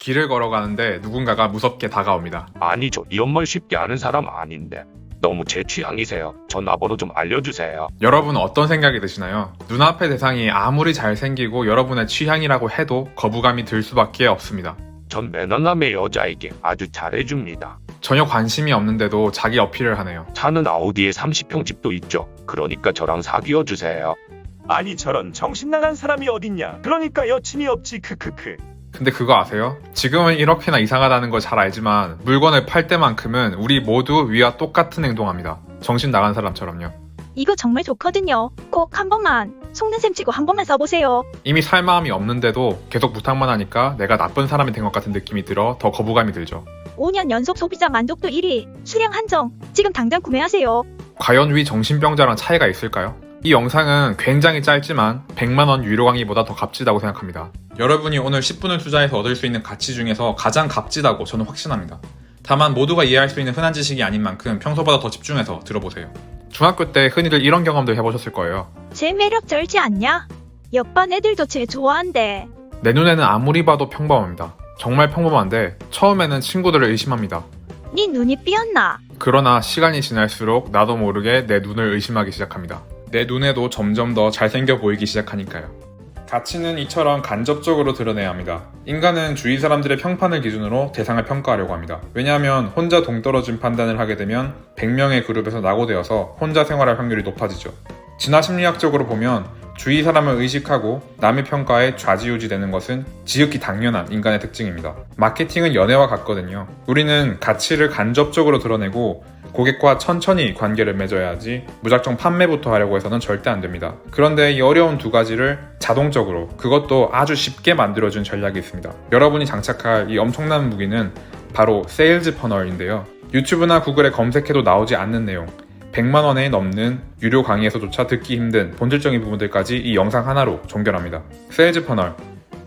길을 걸어가는데 누군가가 무섭게 다가옵니다. 아니죠. 이런 말 쉽게 아는 사람 아닌데. 너무 제 취향이세요. 전화번호 좀 알려주세요. 여러분은 어떤 생각이 드시나요? 눈앞의 대상이 아무리 잘생기고 여러분의 취향이라고 해도 거부감이 들 수밖에 없습니다. 전 매너남의 여자에게 아주 잘해줍니다. 전혀 관심이 없는데도 자기 어필을 하네요. 차는 아우디에 30평 집도 있죠. 그러니까 저랑 사귀어주세요. 아니 저런 정신나간 사람이 어딨냐. 그러니까 여친이 없지 크크크. 근데 그거 아세요? 지금은 이렇게나 이상하다는 걸 잘 알지만 물건을 팔 때만큼은 우리 모두 위와 똑같은 행동합니다. 정신 나간 사람처럼요. 이거 정말 좋거든요. 꼭 한 번만 속는 셈 치고 한 번만 써보세요. 이미 살 마음이 없는데도 계속 부탁만 하니까 내가 나쁜 사람이 된 것 같은 느낌이 들어 더 거부감이 들죠. 5년 연속 소비자 만족도 1위, 수량 한정. 지금 당장 구매하세요. 과연 위 정신병자랑 차이가 있을까요? 이 영상은 굉장히 짧지만 100만원 유료 강의보다 더 값지다고 생각합니다. 여러분이 오늘 10분을 투자해서 얻을 수 있는 가치 중에서 가장 값지다고 저는 확신합니다. 다만 모두가 이해할 수 있는 흔한 지식이 아닌 만큼 평소보다 더 집중해서 들어보세요. 중학교 때 흔히들 이런 경험도 해보셨을 거예요. 제 매력 절지 않냐? 옆반 애들도 쟤 좋아한대. 내 눈에는 아무리 봐도 평범합니다. 정말 평범한데 처음에는 친구들을 의심합니다. 네 눈이 삐었나? 그러나 시간이 지날수록 나도 모르게 내 눈을 의심하기 시작합니다. 내 눈에도 점점 더 잘생겨 보이기 시작하니까요. 가치는 이처럼 간접적으로 드러내야 합니다. 인간은 주위 사람들의 평판을 기준으로 대상을 평가하려고 합니다. 왜냐하면 혼자 동떨어진 판단을 하게 되면 100명의 그룹에서 낙오되어서 혼자 생활할 확률이 높아지죠. 진화심리학적으로 보면 주위 사람을 의식하고 남의 평가에 좌지우지되는 것은 지극히 당연한 인간의 특징입니다. 마케팅은 연애와 같거든요. 우리는 가치를 간접적으로 드러내고 고객과 천천히 관계를 맺어야 하지 무작정 판매부터 하려고 해서는 절대 안 됩니다. 그런데 이 어려운 두 가지를 자동적으로, 그것도 아주 쉽게 만들어준 전략이 있습니다. 여러분이 장착할 이 엄청난 무기는 바로 세일즈 퍼널인데요. 유튜브나 구글에 검색해도 나오지 않는 내용, 100만원에 넘는 유료 강의에서조차 듣기 힘든 본질적인 부분들까지 이 영상 하나로 종결합니다. 세일즈 퍼널,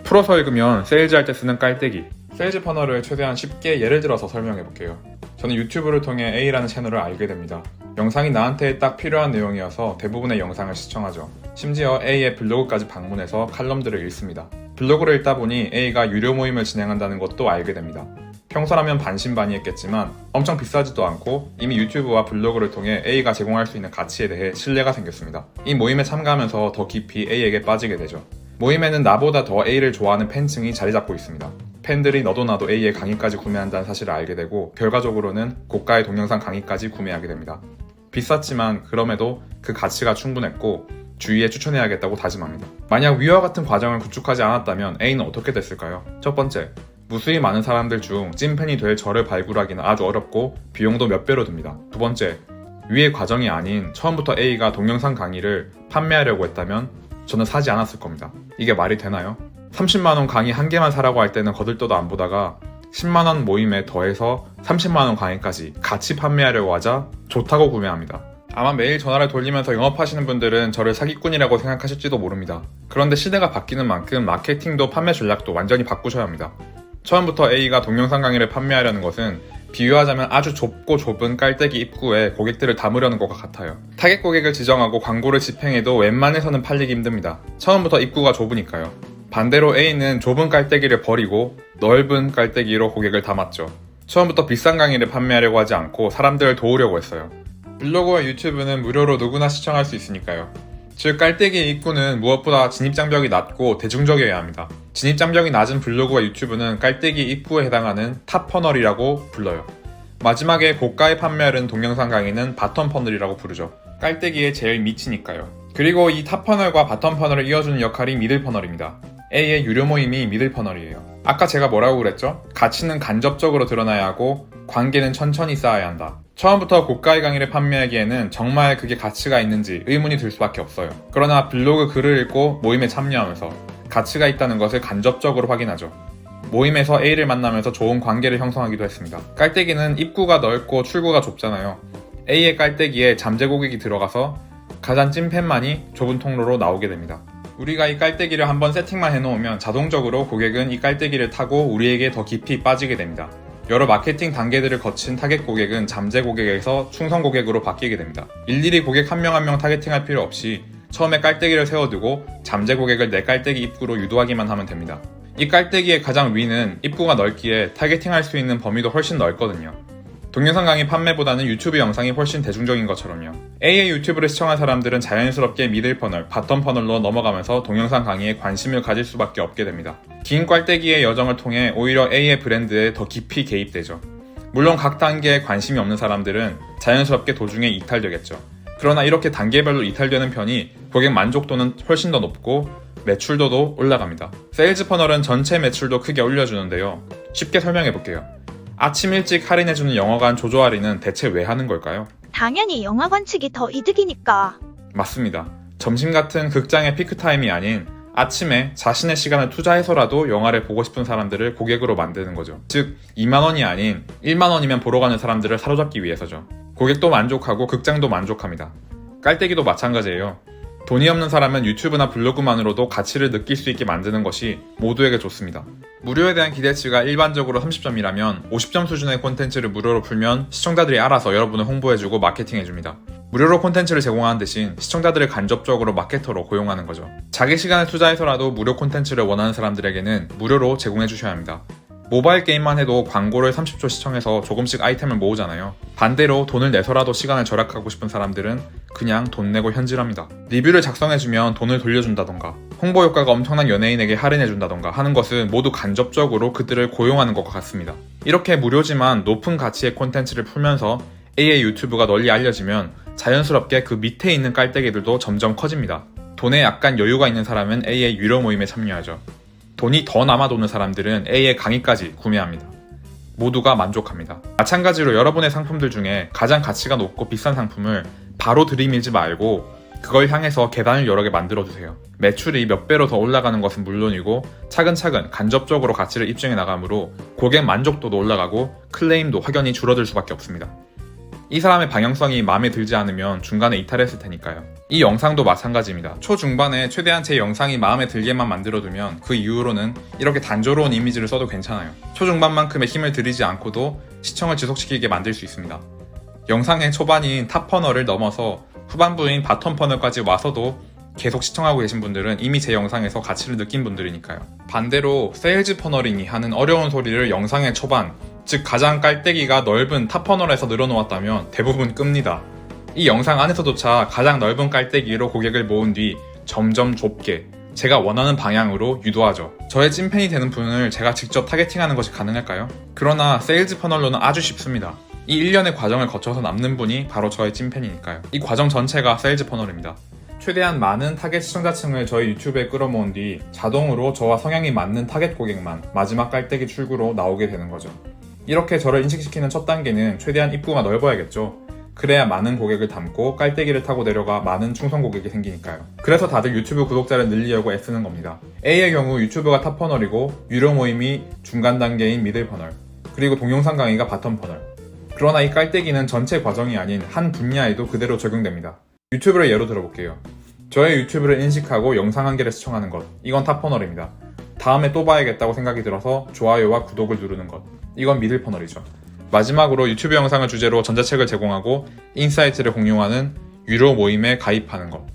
풀어서 읽으면 세일즈할 때 쓰는 깔때기. 세일즈 퍼널을 최대한 쉽게 예를 들어서 설명해 볼게요. 저는 유튜브를 통해 A라는 채널을 알게 됩니다. 영상이 나한테 딱 필요한 내용이어서 대부분의 영상을 시청하죠. 심지어 A의 블로그까지 방문해서 칼럼들을 읽습니다. 블로그를 읽다 보니 A가 유료 모임을 진행한다는 것도 알게 됩니다. 평소라면 반신반의했겠지만 엄청 비싸지도 않고 이미 유튜브와 블로그를 통해 A가 제공할 수 있는 가치에 대해 신뢰가 생겼습니다. 이 모임에 참가하면서 더 깊이 A에게 빠지게 되죠. 모임에는 나보다 더 A를 좋아하는 팬층이 자리 잡고 있습니다. 팬들이 너도 나도 A의 강의까지 구매한다는 사실을 알게 되고 결과적으로는 고가의 동영상 강의까지 구매하게 됩니다. 비쌌지만 그럼에도 그 가치가 충분했고 주위에 추천해야겠다고 다짐합니다. 만약 위와 같은 과정을 구축하지 않았다면 A는 어떻게 됐을까요? 첫 번째, 무수히 많은 사람들 중 찐팬이 될 저를 발굴하기는 아주 어렵고 비용도 몇 배로 듭니다. 두 번째, 위의 과정이 아닌 처음부터 A가 동영상 강의를 판매하려고 했다면 저는 사지 않았을 겁니다. 이게 말이 되나요? 30만원 강의 한 개만 사라고 할 때는 거들떠도 안 보다가 10만원 모임에 더해서 30만원 강의까지 같이 판매하려고 하자 좋다고 구매합니다. 아마 매일 전화를 돌리면서 영업하시는 분들은 저를 사기꾼이라고 생각하실지도 모릅니다. 그런데 시대가 바뀌는 만큼 마케팅도 판매 전략도 완전히 바꾸셔야 합니다. 처음부터 A가 동영상 강의를 판매하려는 것은 비유하자면 아주 좁고 좁은 깔때기 입구에 고객들을 담으려는 것과 같아요. 타겟 고객을 지정하고 광고를 집행해도 웬만해서는 팔리기 힘듭니다. 처음부터 입구가 좁으니까요. 반대로 A는 좁은 깔때기를 버리고 넓은 깔때기로 고객을 담았죠. 처음부터 비싼 강의를 판매하려고 하지 않고 사람들을 도우려고 했어요. 블로그와 유튜브는 무료로 누구나 시청할 수 있으니까요. 즉 깔때기의 입구는 무엇보다 진입장벽이 낮고 대중적이어야 합니다. 진입장벽이 낮은 블로그와 유튜브는 깔때기 입구에 해당하는 탑 퍼널이라고 불러요. 마지막에 고가의 판매하는 동영상 강의는 바텀 퍼널이라고 부르죠. 깔때기의 제일 밑이니까요. 그리고 이 탑 퍼널과 바텀 퍼널을 이어주는 역할이 미들 퍼널입니다. A의 유료 모임이 미들 퍼널이에요. 아까 제가 뭐라고 그랬죠? 가치는 간접적으로 드러나야 하고 관계는 천천히 쌓아야 한다. 처음부터 고가의 강의를 판매하기에는 정말 그게 가치가 있는지 의문이 들 수밖에 없어요. 그러나 블로그 글을 읽고 모임에 참여하면서 가치가 있다는 것을 간접적으로 확인하죠. 모임에서 A를 만나면서 좋은 관계를 형성하기도 했습니다. 깔때기는 입구가 넓고 출구가 좁잖아요. A의 깔때기에 잠재 고객이 들어가서 가장 찐팬만이 좁은 통로로 나오게 됩니다. 우리가 이 깔때기를 한번 세팅만 해놓으면 자동적으로 고객은 이 깔때기를 타고 우리에게 더 깊이 빠지게 됩니다. 여러 마케팅 단계들을 거친 타겟 고객은 잠재 고객에서 충성 고객으로 바뀌게 됩니다. 일일이 고객 한 명 한 명 타겟팅할 필요 없이 처음에 깔때기를 세워두고 잠재 고객을 내 깔때기 입구로 유도하기만 하면 됩니다. 이 깔때기의 가장 위는 입구가 넓기에 타겟팅할 수 있는 범위도 훨씬 넓거든요. 동영상 강의 판매보다는 유튜브 영상이 훨씬 대중적인 것처럼요. AA 유튜브를 시청한 사람들은 자연스럽게 미들 퍼널, 바텀 퍼널로 넘어가면서 동영상 강의에 관심을 가질 수밖에 없게 됩니다. 긴 깔때기의 여정을 통해 오히려 A의 브랜드에 더 깊이 개입되죠. 물론 각 단계에 관심이 없는 사람들은 자연스럽게 도중에 이탈되겠죠. 그러나 이렇게 단계별로 이탈되는 편이 고객 만족도는 훨씬 더 높고 매출도도 올라갑니다. 세일즈 퍼널은 전체 매출도 크게 올려주는데요. 쉽게 설명해 볼게요. 아침 일찍 할인해주는 영화관 조조 할인은 대체 왜 하는 걸까요? 당연히 영화관 측이 더 이득이니까. 맞습니다. 점심 같은 극장의 피크타임이 아닌 아침에 자신의 시간을 투자해서라도 영화를 보고 싶은 사람들을 고객으로 만드는 거죠. 즉 2만원이 아닌 1만원이면 보러 가는 사람들을 사로잡기 위해서죠. 고객도 만족하고 극장도 만족합니다. 깔때기도 마찬가지예요. 돈이 없는 사람은 유튜브나 블로그만으로도 가치를 느낄 수 있게 만드는 것이 모두에게 좋습니다. 무료에 대한 기대치가 일반적으로 30점이라면 50점 수준의 콘텐츠를 무료로 풀면 시청자들이 알아서 여러분을 홍보해주고 마케팅해줍니다. 무료로 콘텐츠를 제공하는 대신 시청자들을 간접적으로 마케터로 고용하는 거죠. 자기 시간을 투자해서라도 무료 콘텐츠를 원하는 사람들에게는 무료로 제공해주셔야 합니다. 모바일 게임만 해도 광고를 30초 시청해서 조금씩 아이템을 모으잖아요. 반대로 돈을 내서라도 시간을 절약하고 싶은 사람들은 그냥 돈 내고 현질합니다. 리뷰를 작성해주면 돈을 돌려준다던가 홍보 효과가 엄청난 연예인에게 할인해준다던가 하는 것은 모두 간접적으로 그들을 고용하는 것과 같습니다. 이렇게 무료지만 높은 가치의 콘텐츠를 풀면서 AA 유튜브가 널리 알려지면 자연스럽게 그 밑에 있는 깔때기들도 점점 커집니다. 돈에 약간 여유가 있는 사람은 AA 유료 모임에 참여하죠. 돈이 더 남아도는 사람들은 A의 강의까지 구매합니다. 모두가 만족합니다. 마찬가지로 여러분의 상품들 중에 가장 가치가 높고 비싼 상품을 바로 들이밀지 말고 그걸 향해서 계단을 여러 개 만들어주세요. 매출이 몇 배로 더 올라가는 것은 물론이고 차근차근 간접적으로 가치를 입증해 나가므로 고객 만족도도 올라가고 클레임도 확연히 줄어들 수밖에 없습니다. 이 사람의 방향성이 마음에 들지 않으면 중간에 이탈했을 테니까요. 이 영상도 마찬가지입니다. 초중반에 최대한 제 영상이 마음에 들게만 만들어두면 그 이후로는 이렇게 단조로운 이미지를 써도 괜찮아요. 초중반만큼의 힘을 들이지 않고도 시청을 지속시키게 만들 수 있습니다. 영상의 초반인 탑 퍼널을 넘어서 후반부인 바텀 퍼널까지 와서도 계속 시청하고 계신 분들은 이미 제 영상에서 가치를 느낀 분들이니까요. 반대로 세일즈 퍼널이니 하는 어려운 소리를 영상의 초반, 즉 가장 깔때기가 넓은 탑 퍼널에서 늘어놓았다면 대부분 끕니다. 이 영상 안에서조차 가장 넓은 깔때기로 고객을 모은 뒤 점점 좁게 제가 원하는 방향으로 유도하죠. 저의 찐팬이 되는 분을 제가 직접 타겟팅하는 것이 가능할까요? 그러나 세일즈 퍼널로는 아주 쉽습니다. 이 일련의 과정을 거쳐서 남는 분이 바로 저의 찐팬이니까요. 이 과정 전체가 세일즈 퍼널입니다. 최대한 많은 타겟 시청자층을 저희 유튜브에 끌어모은 뒤 자동으로 저와 성향이 맞는 타겟 고객만 마지막 깔때기 출구로 나오게 되는 거죠. 이렇게 저를 인식시키는 첫 단계는 최대한 입구가 넓어야겠죠. 그래야 많은 고객을 담고 깔때기를 타고 내려가 많은 충성 고객이 생기니까요. 그래서 다들 유튜브 구독자를 늘리려고 애쓰는 겁니다. A의 경우 유튜브가 탑 퍼널이고 유료 모임이 중간 단계인 미들 퍼널, 그리고 동영상 강의가 바텀 퍼널. 그러나 이 깔때기는 전체 과정이 아닌 한 분야에도 그대로 적용됩니다. 유튜브를 예로 들어볼게요. 저의 유튜브를 인식하고 영상 한 개를 시청하는 것, 이건 탑 퍼널입니다. 다음에 또 봐야겠다고 생각이 들어서 좋아요와 구독을 누르는 것, 이건 미들 퍼널이죠. 마지막으로 유튜브 영상을 주제로 전자책을 제공하고 인사이트를 공유하는 유료 모임에 가입하는 것,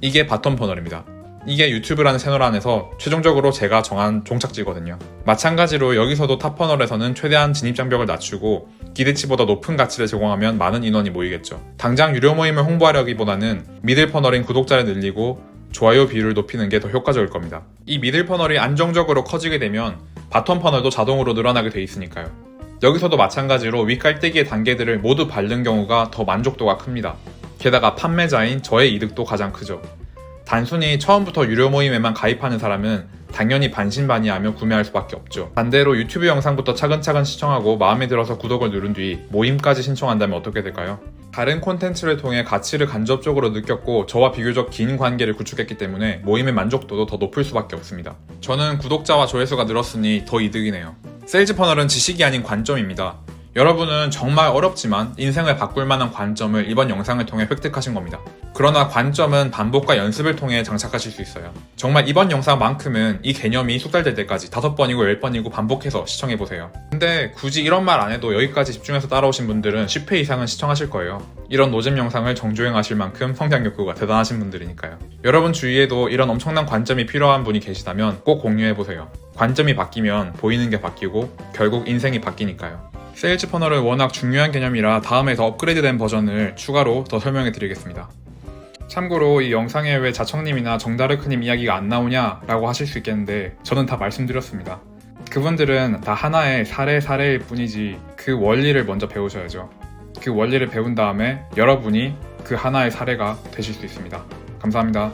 이게 바텀 퍼널입니다. 이게 유튜브라는 채널 안에서 최종적으로 제가 정한 종착지거든요. 마찬가지로 여기서도 탑 퍼널에서는 최대한 진입장벽을 낮추고 기대치보다 높은 가치를 제공하면 많은 인원이 모이겠죠. 당장 유료 모임을 홍보하려기보다는 미들 퍼널인 구독자를 늘리고 좋아요 비율을 높이는 게 더 효과적일 겁니다. 이 미들 퍼널이 안정적으로 커지게 되면 바텀 퍼널도 자동으로 늘어나게 돼 있으니까요. 여기서도 마찬가지로 윗깔때기의 단계들을 모두 밟는 경우가 더 만족도가 큽니다. 게다가 판매자인 저의 이득도 가장 크죠. 단순히 처음부터 유료 모임에만 가입하는 사람은 당연히 반신반의하며 구매할 수밖에 없죠. 반대로 유튜브 영상부터 차근차근 시청하고 마음에 들어서 구독을 누른 뒤 모임까지 신청한다면 어떻게 될까요? 다른 콘텐츠를 통해 가치를 간접적으로 느꼈고 저와 비교적 긴 관계를 구축했기 때문에 모임의 만족도도 더 높을 수밖에 없습니다. 저는 구독자와 조회수가 늘었으니 더 이득이네요. 세일즈 퍼널은 지식이 아닌 관점입니다. 여러분은 정말 어렵지만 인생을 바꿀 만한 관점을 이번 영상을 통해 획득하신 겁니다. 그러나 관점은 반복과 연습을 통해 장착하실 수 있어요. 정말 이번 영상만큼은 이 개념이 숙달될 때까지 5번이고 10번이고 반복해서 시청해보세요. 근데 굳이 이런 말 안 해도 여기까지 집중해서 따라오신 분들은 10회 이상은 시청하실 거예요. 이런 노잼 영상을 정주행하실 만큼 성장 욕구가 대단하신 분들이니까요. 여러분 주위에도 이런 엄청난 관점이 필요한 분이 계시다면 꼭 공유해보세요. 관점이 바뀌면 보이는 게 바뀌고 결국 인생이 바뀌니까요. 세일즈 퍼널은 워낙 중요한 개념이라 다음에 더 업그레이드된 버전을 추가로 더 설명해 드리겠습니다. 참고로 이 영상에 왜 자청님이나 정다르크님 이야기가 안 나오냐 라고 하실 수 있겠는데 저는 다 말씀드렸습니다. 그분들은 다 하나의 사례일 뿐이지 그 원리를 먼저 배우셔야죠. 그 원리를 배운 다음에 여러분이 그 하나의 사례가 되실 수 있습니다. 감사합니다.